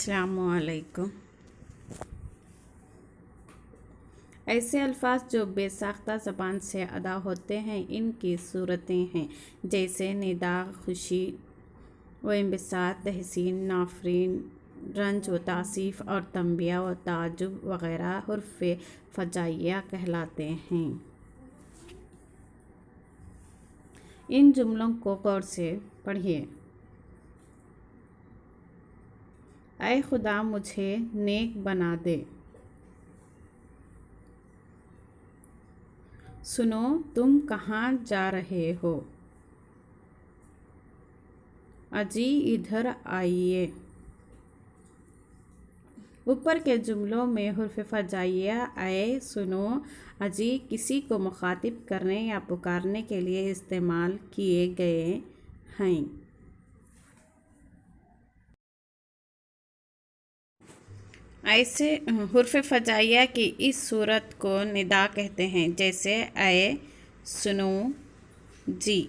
السلام علیکم۔ ایسے الفاظ جو بے ساختہ زبان سے ادا ہوتے ہیں ان کی صورتیں ہیں جیسے ندا، خوشی و انبساط، تحسین، نافرین، رنج و تاسیف اور تنبیہ و تعجب وغیرہ حروف ہجائیہ کہلاتے ہیں۔ ان جملوں کو غور سے پڑھیے۔ اے خدا مجھے نیک بنا دے۔ سنو تم کہاں جا رہے ہو؟ اجی ادھر آئیے۔ اوپر کے جملوں میں حروف ہجائیہ اے، سنو، اجی کسی کو مخاطب کرنے یا پکارنے کے لیے استعمال کیے گئے ہیں۔ ایسے حروف ہجائیہ کی اس صورت کو ندا کہتے ہیں جیسے اے، سنو، جی۔